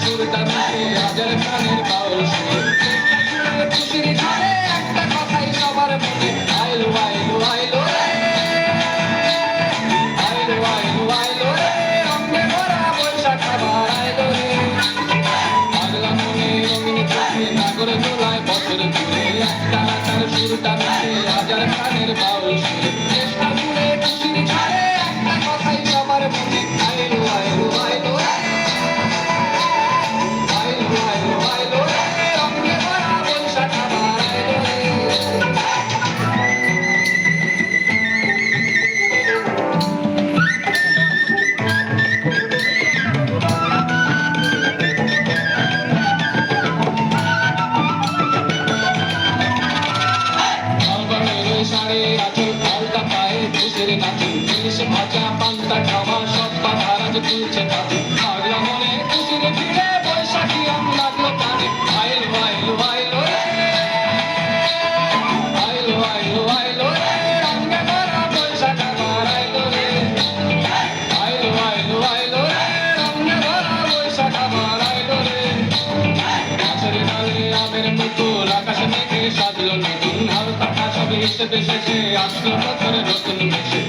সুরটা মিশে হাজার প্রাণের বাউল সুরে খুশির ঝড়ে একটা কথাই সবার মনে আইলো আইলো আইলো রে আইলো আইলো আইলো রে রঙে ভরা বৈশাখ আবার আইলো রে পাগলা মনে রঙিন চোখে নাগর দোলায় বছর জুড়ে একটা আকার সুরটা মিশে হাজার প্রাণের বাউল সুরে চেষ্টা জুড়ে খুশির ঝড়ে একটা কথাই সবার মনে আইলো আইলো আইলো রে আইলো আইলো আইলো রে রঙে ভরা বৈশাখ আবার আইলো রে সাড়ে আচল পাল্টা পায়ে খুশির নাচে জিনিস ভাজা পান্তা খাওয়া সব বাধারাজ তুলছে তাতে পাগলা মনে খুশির ভিড়ে বৈশাখী আম লাগলো কানে আইলো আইলো আইলো রে আইলো আইলো আইলো রে রঙে ভরা বৈশাখ আবার আইলো রে আইলো আইলো আইলো রে রঙে ভরা বৈশাখ আবার আইলো রে গাছের ডালে আমের মুকুল আকাশে মেঘে সাজলো নতুন হালকা সব হিসেবে শেষে আসলো বছরে নতুন বেশে